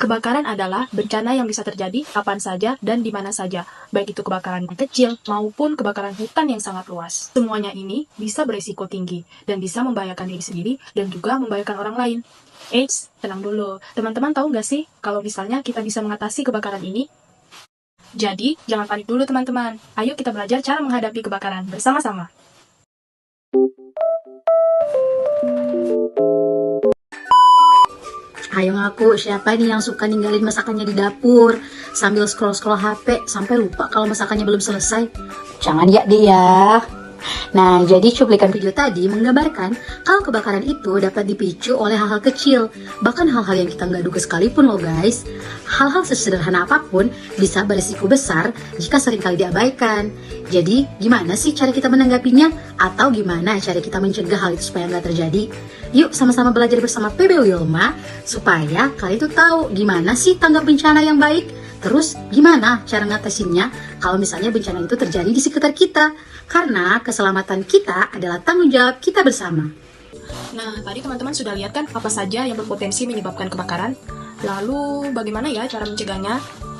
Kebakaran adalah bencana yang bisa terjadi kapan saja dan di mana saja, baik itu kebakaran kecil maupun kebakaran hutan yang sangat luas. Semuanya ini bisa berisiko tinggi dan bisa membahayakan diri sendiri dan juga membahayakan orang lain. Eits, tenang dulu. Teman-teman tahu nggak sih kalau misalnya kita bisa mengatasi kebakaran ini? Jadi, jangan panik dulu teman-teman. Ayo kita belajar cara menghadapi kebakaran bersama-sama. Ayo ngaku, siapa nih yang suka ninggalin masakannya di dapur sambil scroll-scroll HP sampai lupa kalau masakannya belum selesai? Jangan ya dia. Nah, jadi cuplikan video tadi menggambarkan kalau kebakaran itu dapat dipicu oleh hal-hal kecil, bahkan hal-hal yang kita nggak duga sekalipun loh guys. Hal-hal sesederhana apapun bisa berisiko besar jika seringkali diabaikan. Jadi, gimana sih cara kita menanggapinya? Atau gimana cara kita mencegah hal itu supaya nggak terjadi? Yuk sama-sama belajar bersama PB Wilma supaya kalian tuh tahu gimana sih tanggap bencana yang baik. Terus gimana cara ngatasinnya kalau misalnya bencana itu terjadi di sekitar kita? Karena keselamatan kita adalah tanggung jawab kita bersama. Nah, tadi teman-teman sudah lihat kan apa saja yang berpotensi menyebabkan kebakaran? Lalu, bagaimana ya cara mencegahnya?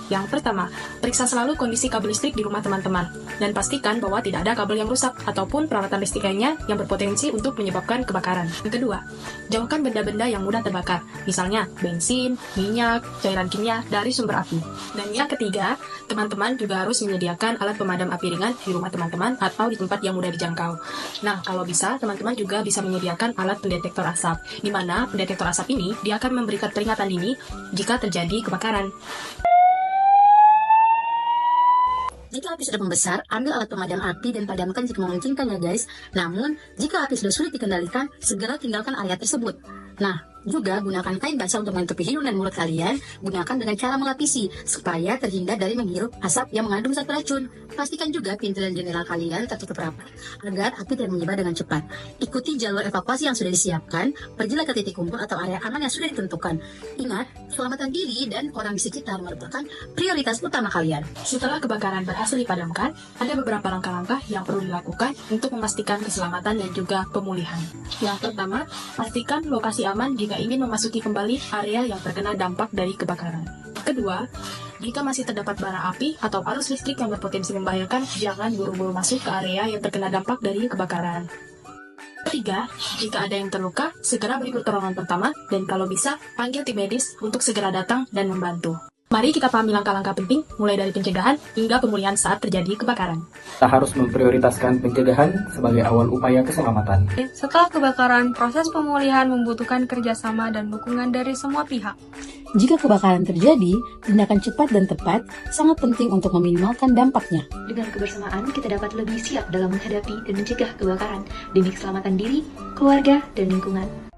Yang pertama, periksa selalu kondisi kabel listrik di rumah teman-teman dan pastikan bahwa tidak ada kabel yang rusak ataupun peralatan listrik lainnya yang berpotensi untuk menyebabkan kebakaran. Yang kedua, jauhkan benda-benda yang mudah terbakar, misalnya bensin, minyak, cairan kimia dari sumber api. Dan yang ketiga, teman-teman juga harus menyediakan alat pemadam api ringan di rumah teman-teman atau di tempat yang mudah dijangkau. Nah, kalau bisa, teman-teman juga bisa menyediakan alat pendetektor asap, di mana pendetektor asap ini dia akan memberikan peringatan dini jika terjadi kebakaran. Jika api sudah membesar, ambil alat pemadam api dan padamkan jika memungkinkan ya guys. Namun, jika api sudah sulit dikendalikan, segera tinggalkan area tersebut. Nah, juga gunakan kain basah untuk menutupi hidung dan mulut kalian. Gunakan dengan cara melapisi, supaya terhindar dari menghirup asap yang mengandung zat beracun. Pastikan juga pintu dan jendela kalian tertutup rapat, agar api tidak menyebar dengan cepat. Ikuti jalur evakuasi yang sudah disiapkan, pergilah ke titik kumpul atau area aman yang sudah ditentukan. Ingat, keselamatan diri dan orang di sekitar merupakan prioritas utama kalian. Setelah kebakaran berhasil dipadamkan, ada beberapa langkah-langkah yang perlu dilakukan untuk memastikan keselamatan dan juga pemulihan. Yang pertama, pastikan lokasi aman jika ingin memasuki kembali area yang terkena dampak dari kebakaran. Kedua, jika masih terdapat bara api atau arus listrik yang berpotensi membahayakan, jangan buru-buru masuk ke area yang terkena dampak dari kebakaran. Ketiga, jika ada yang terluka, segera beri pertolongan pertama dan kalau bisa, panggil tim medis untuk segera datang dan membantu. Mari kita pahami langkah-langkah penting, mulai dari pencegahan hingga pemulihan saat terjadi kebakaran. Kita harus memprioritaskan pencegahan sebagai awal upaya keselamatan. Setelah kebakaran, proses pemulihan membutuhkan kerjasama dan dukungan dari semua pihak. Jika kebakaran terjadi, tindakan cepat dan tepat sangat penting untuk meminimalkan dampaknya. Dengan kebersamaan, kita dapat lebih siap dalam menghadapi dan mencegah kebakaran demi keselamatan diri, keluarga, dan lingkungan.